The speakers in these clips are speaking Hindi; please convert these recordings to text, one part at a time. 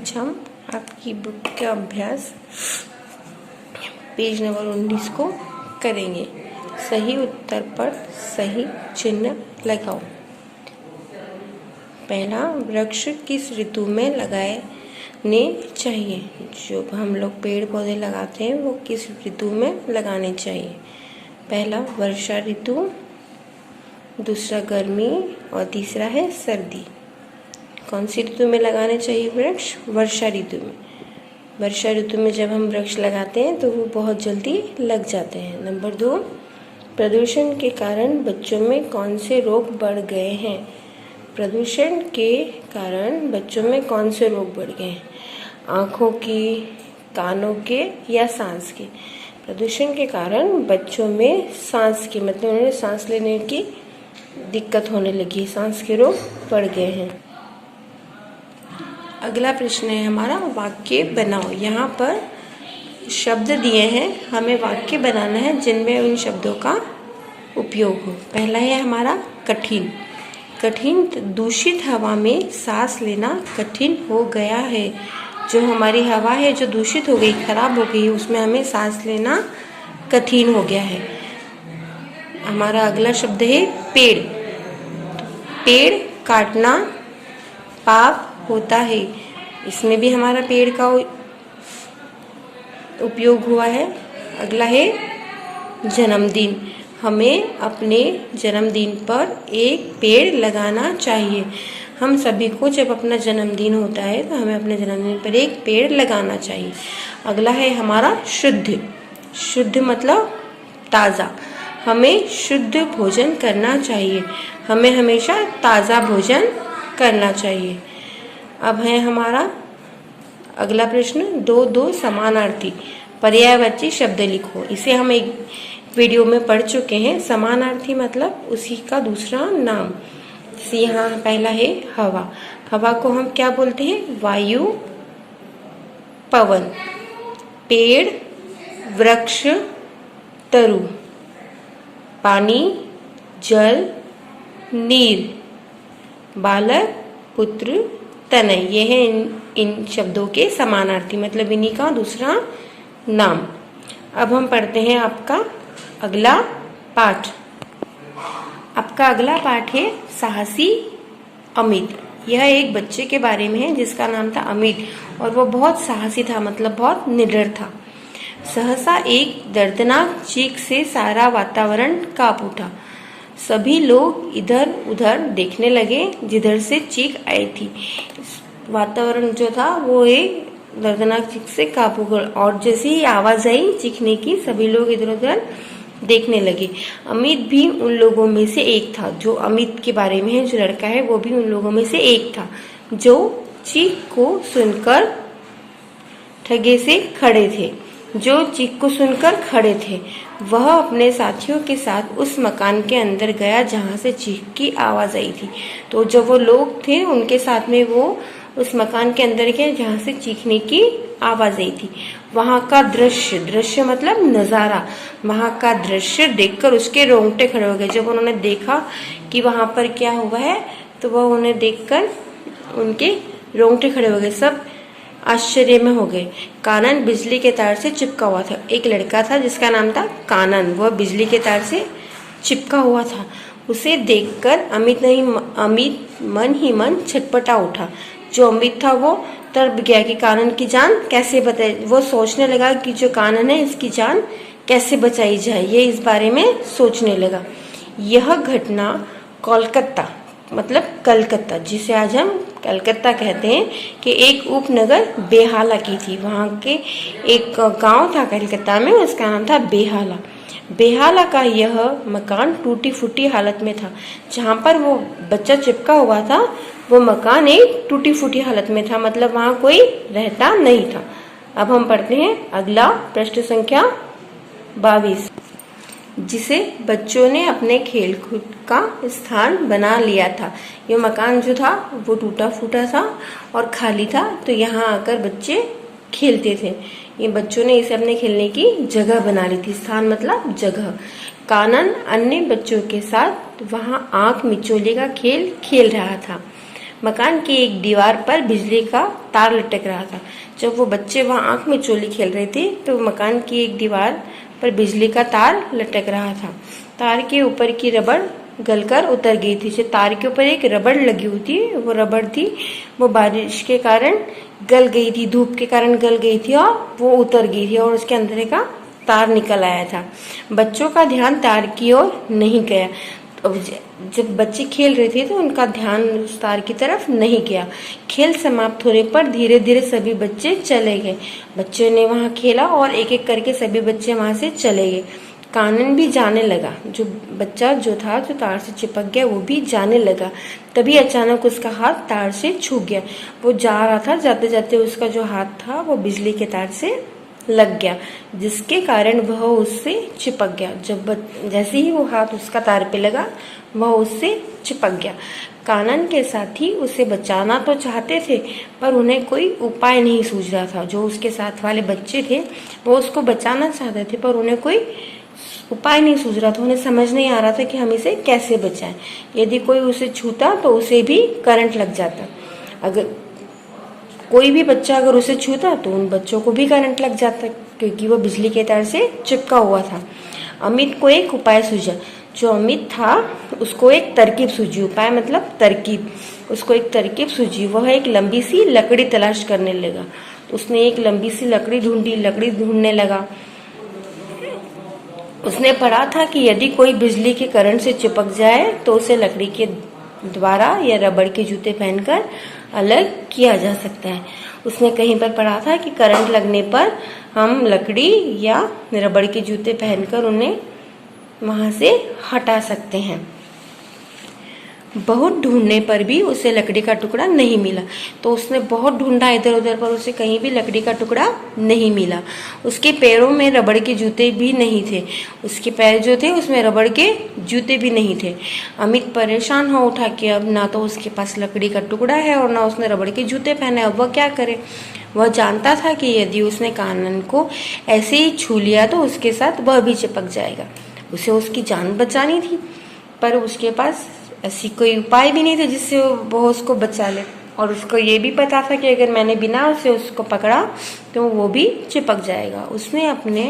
आज हम आपकी बुक का अभ्यास पेज नंबर 19 को करेंगे। सही उत्तर पर सही चिन्ह लगाओ। पहला, वृक्ष किस ऋतु में लगाने चाहिए? जो हम लोग पेड़ पौधे लगाते हैं वो किस ऋतु में लगाने चाहिए? पहला वर्षा ऋतु, दूसरा गर्मी और तीसरा है सर्दी। कौन सी ऋतु में लगाने चाहिए वृक्ष? वर्षा ऋतु में। वर्षा ऋतु में जब हम वृक्ष लगाते हैं तो वो बहुत जल्दी लग जाते हैं। नंबर 2, प्रदूषण के कारण बच्चों में कौन से रोग बढ़ गए हैं? प्रदूषण के कारण बच्चों में कौन से रोग बढ़ गए हैं? आँखों की, कानों के या सांस के? प्रदूषण के कारण बच्चों में सांस की, मतलब उन्हें सांस लेने की दिक्कत होने लगी, सांस के रोग बढ़ गए हैं। अगला प्रश्न है हमारा, वाक्य बनाओ। यहाँ पर शब्द दिए हैं, हमें वाक्य बनाना है जिनमें उन शब्दों का उपयोग हो। पहला है हमारा कठिन। कठिन, दूषित हवा में सांस लेना कठिन हो गया है। जो हमारी हवा है जो दूषित हो गई, खराब हो गई, उसमें हमें सांस लेना कठिन हो गया है। हमारा अगला शब्द है पेड़। पेड़ काटना पाप होता है। इसमें भी हमारा पेड़ का उपयोग हुआ है। अगला है जन्मदिन। हमें अपने जन्मदिन पर एक पेड़ लगाना चाहिए। हम सभी को जब अपना जन्मदिन होता है तो हमें अपने जन्मदिन पर एक पेड़ लगाना चाहिए। अगला है हमारा शुद्ध। शुद्ध मतलब ताज़ा। हमें शुद्ध भोजन करना चाहिए। हमें हमेशा ताज़ा भोजन करना चाहिए। अब है हमारा अगला प्रश्न, दो समानार्थी पर्यायवाची शब्द लिखो। इसे हम एक वीडियो में पढ़ चुके हैं। समानार्थी मतलब उसी का दूसरा नाम। जैसे यहाँ पहला है हवा। हवा को हम क्या बोलते हैं? वायु, पवन। पेड़, वृक्ष, तरु। पानी, जल, नीर। बालक, पुत्र, तनय। ये है इन शब्दों के समानार्थी, मतलब इन्हीं का दूसरा नाम। अब हम पढ़ते हैं आपका अगला पाठ। आपका अगला पाठ है साहसी अमित। यह एक बच्चे के बारे में है जिसका नाम था अमित, और वो बहुत साहसी था, मतलब बहुत निडर था। सहसा एक दर्दनाक चीख से सारा वातावरण कांप उठा। सभी लोग इधर उधर देखने लगे जिधर से चीख आई थी। वातावरण जो था वो एक दर्दनाक चीख से कांप उठा, और जैसे ही आवाज आई चीखने की, सभी लोग इधर उधर देखने लगे। अमित भी उन लोगों में से एक था। जो अमित के बारे में है, जो लड़का है, वो भी उन लोगों में से एक था जो चीख को सुनकर ठगे से खड़े थे। जो चीख को सुनकर खड़े थे वह अपने साथियों के साथ उस मकान के अंदर गया जहां से चीख की आवाज आई थी। तो जब वो लोग थे उनके साथ में वो उस मकान के अंदर गए जहां से चीखने की आवाज आई थी। वहां का दृश्य, दृश्य मतलब नजारा, वहां का दृश्य देखकर उसके रोंगटे खड़े हो गए। जब उन्होंने देखा कि वहां पर क्या हुआ है तो वह उन्हें देखकर उनके रोंगटे खड़े हो गए। सब आश्चर्य में हो गए। कानन बिजली के तार से चिपका हुआ था। एक लड़का था जिसका नाम था कानन, वह बिजली के तार से चिपका हुआ था। उसे देखकर अमित मन ही मन छटपटा उठा। जो अमित था वो तड़प गया कि कानन की जान कैसे बचाई। वो सोचने लगा कि जो कानन है इसकी जान कैसे बचाई जाए, ये इस बारे में सोचने लगा। यह घटना कोलकाता, मतलब कलकत्ता, जिसे आज हम कलकत्ता कहते हैं, कि एक उपनगर बेहाला की थी। वहाँ के एक गांव था कलकत्ता में, उसका नाम था बेहाला। बेहाला का यह मकान टूटी फूटी हालत में था। जहाँ पर वो बच्चा चिपका हुआ था वो मकान एक टूटी फूटी हालत में था, मतलब वहाँ कोई रहता नहीं था। अब हम पढ़ते हैं अगला प्रश्न संख्या 22, जिसे बच्चों ने अपने खेलकूद का स्थान बना लिया था। ये मकान जो था वो टूटा फूटा था और खाली था, तो यहाँ आकर बच्चे खेलते थे। ये बच्चों ने इसे अपने खेलने की जगह बना ली थी। स्थान मतलब जगह। कानन अन्य बच्चों के साथ वहाँ आंख मिचोले का खेल खेल रहा था। मकान की एक दीवार पर बिजली का तार लटक रहा था। जब वो बच्चे वहां आंख में चोली खेल रहे थे तो मकान की एक दीवार पर बिजली का तार लटक रहा था। तार के ऊपर की रबड़ गलकर उतर गई थी। जो तार के ऊपर एक रबड़ लगी हुई थी, वो रबड़ थी, वो बारिश के कारण गल गई थी, धूप के कारण गल गई थी और वो उतर गई थी और उसके अंदर का तार निकल आया था। बच्चों का ध्यान तार की ओर नहीं गया। जब बच्चे खेल रहे थे तो उनका ध्यान उस तार की तरफ नहीं गया। खेल समाप्त होने पर धीरे धीरे सभी बच्चे चले गए। बच्चों ने वहां खेला और एक एक करके सभी बच्चे वहां से चले गए। कानन भी जाने लगा। जो बच्चा जो तार से चिपक गया वो भी जाने लगा। तभी अचानक उसका हाथ तार से छूट गया। वो जा रहा था, जाते जाते उसका जो हाथ था वो बिजली के तार से लग गया, जिसके कारण वह उससे चिपक गया। जैसे ही वो हाथ उसका तार पे लगा वह उससे चिपक गया। कानन के साथी उसे बचाना तो चाहते थे पर उन्हें कोई उपाय नहीं सूझ रहा था। जो उसके साथ वाले बच्चे थे वो उसको बचाना चाहते थे पर उन्हें कोई उपाय नहीं सूझ रहा था। उन्हें समझ नहीं आ रहा था कि हम इसे कैसे बचाएं। यदि कोई उसे छूता तो उसे भी करंट लग जाता। अगर कोई भी बच्चा अगर उसे छूता तो उन बच्चों को भी करंट लग जाता, क्योंकि वो बिजली के तार से चिपका हुआ था। अमित को एक उपाय सूझा। जो अमित था उसको एक तरकीब सूझी। उपाय मतलब तरकीब। उसको एक तरकीब सूझी। वह एक लंबी सी लकड़ी तलाश करने लगा। उसने एक लंबी सी लकड़ी ढूंढी। लकड़ी ढूंढने लगा। उसने पढ़ा था कि यदि कोई बिजली के करंट से चिपक जाए तो उसे लकड़ी के द्वारा या रबड़ के जूते पहनकर अलग किया जा सकता है। उसने कहीं पर पढ़ा था कि करंट लगने पर हम लकड़ी या रबड़ के जूते पहनकर उन्हें वहां से हटा सकते हैं। बहुत ढूंढने पर भी उसे लकड़ी का टुकड़ा नहीं मिला। तो उसने बहुत ढूंढा इधर उधर पर उसे कहीं भी लकड़ी का टुकड़ा नहीं मिला। उसके पैरों में रबड़ के जूते भी नहीं थे। उसके पैर जो थे उसमें रबड़ के जूते भी नहीं थे। अमित परेशान हो उठा कि अब ना तो उसके पास लकड़ी का टुकड़ा है और ना उसने रबड़ के जूते पहने। अब वह क्या करे। वह जानता था कि यदि उसने कानन को ऐसे ही छू लिया तो उसके साथ वह भी चिपक जाएगा। उसे उसकी जान बचानी थी पर उसके पास ऐसी कोई उपाय भी नहीं था जिससे वो उसको बचा ले। और उसको ये भी पता था कि अगर मैंने बिना उसे उसको पकड़ा तो वो भी चिपक जाएगा। उसने अपने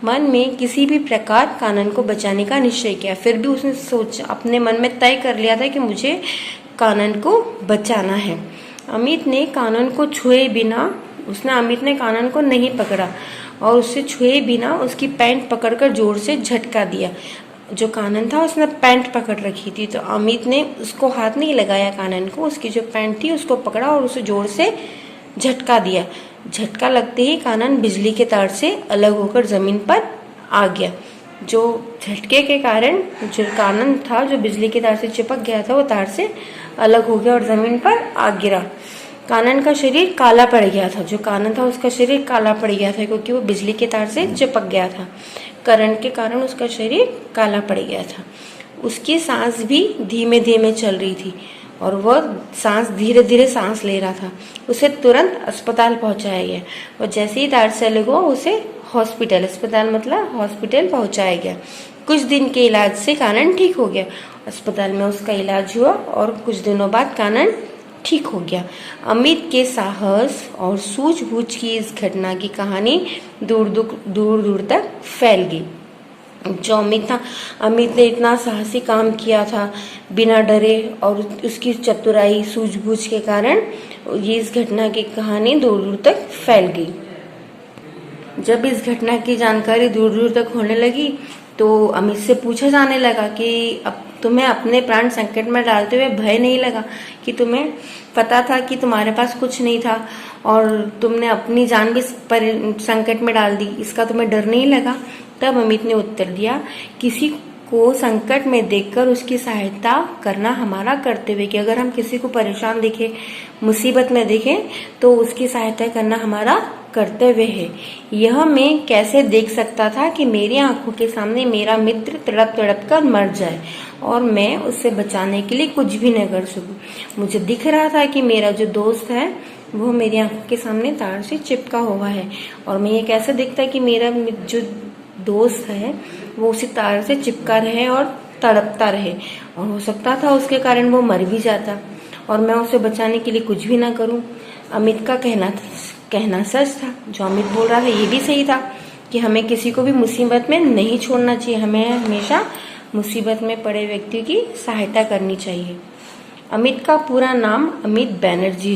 मन में किसी भी प्रकार कानन को बचाने का निश्चय किया। फिर भी उसने अपने मन में तय कर लिया था कि मुझे कानन को बचाना है। अमित ने कानन को छुए बिना अमित ने कानन को नहीं पकड़ा और उससे छुए बिना उसकी पैंट पकड़कर जोर से झटका दिया। जो कानन था उसने पैंट पकड़ रखी थी तो अमित ने उसको हाथ नहीं लगाया। कानन को उसकी जो पैंट थी उसको पकड़ा और उसे जोर से झटका दिया। झटका लगते ही कानन बिजली के तार से अलग होकर जमीन पर आ गया। जो झटके के कारण जो कानन था जो बिजली के तार से चिपक गया था वो तार से अलग हो गया और जमीन पर आ गिरा। कानन का शरीर काला पड़ गया था। जो कानन था उसका शरीर काला पड़ गया था क्योंकि वो बिजली के तार से चिपक गया था। करंट के कारण उसका शरीर काला पड़ गया था। उसकी सांस भी धीमे धीमे चल रही थी और वह धीरे धीरे सांस ले रहा था। उसे तुरंत अस्पताल पहुंचाया गया और जैसे ही तार से अलग हुआ उसे अस्पताल मतलब हॉस्पिटल पहुंचाया गया। कुछ दिन के इलाज से कानन ठीक हो गया। अस्पताल में उसका इलाज हुआ और कुछ दिनों बाद कानन ठीक हो गया। अमित के साहस और सूझबूझ की इस घटना की कहानी दूर दूर तक फैल गई। जो अमित ने इतना साहसी काम किया था बिना डरे और उसकी चतुराई सूझबूझ के कारण ये इस घटना की कहानी दूर दूर तक फैल गई। जब इस घटना की जानकारी दूर दूर तक होने लगी तो अमित से पूछा जाने लगा कि अब तुम्हें अपने प्राण संकट में डालते हुए भय नहीं लगा, कि तुम्हें पता था कि तुम्हारे पास कुछ नहीं था और तुमने अपनी जान भी संकट में डाल दी, इसका तुम्हें डर नहीं लगा। तब अमित ने उत्तर दिया, किसी को संकट में देखकर उसकी सहायता करना हमारा कर्तव्य, कि अगर हम किसी को परेशान देखें, मुसीबत में देखें तो उसकी सहायता करना हमारा कर्तव्य है। यह मैं कैसे देख सकता था कि मेरी आंखों के सामने मेरा मित्र तड़प तड़प कर मर जाए और मैं उससे बचाने के लिए कुछ भी न कर सकूं। मुझे दिख रहा था कि मेरा जो दोस्त है वो मेरी आंखों के सामने तार से चिपका हुआ है और मैं ये कैसे देखता कि मेरा जो दोस्त है वो उसी तार से चिपका रहे और तड़पता रहे और हो सकता था उसके कारण वो मर भी जाता। और मैं उसे बचाने के लिए कुछ भी ना करूं। अमित का कहना सच था। जो अमित बोल रहा था ये भी सही था कि हमें किसी को भी मुसीबत में नहीं छोड़ना चाहिए, हमें हमेशा मुसीबत में पड़े व्यक्ति की सहायता करनी चाहिए। अमित का पूरा नाम अमित बैनर्जी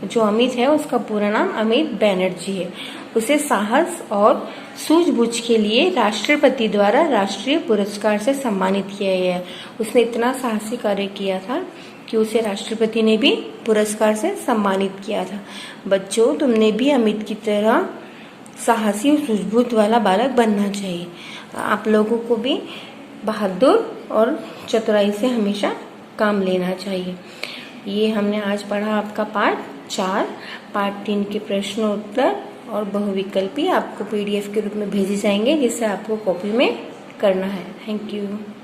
जो अमित है उसका पूरा नाम अमित बैनर्जी है। उसे साहस और सूझबूझ के लिए राष्ट्रपति द्वारा राष्ट्रीय पुरस्कार से सम्मानित किया गया है। उसने इतना साहसी कार्य किया था कि उसे राष्ट्रपति ने भी पुरस्कार से सम्मानित किया था। बच्चों, तुमने भी अमित की तरह साहसी और सूझबूझ वाला बालक बनना चाहिए। आप लोगों को भी बहादुर और चतुराई से हमेशा काम लेना चाहिए। ये हमने आज पढ़ा आपका पार्ट 4। पार्ट 3 के प्रश्नोत्तर और बहुविकल्पी आपको PDF के रूप में भेजे जाएंगे, जिसे आपको कॉपी में करना है। Thank you.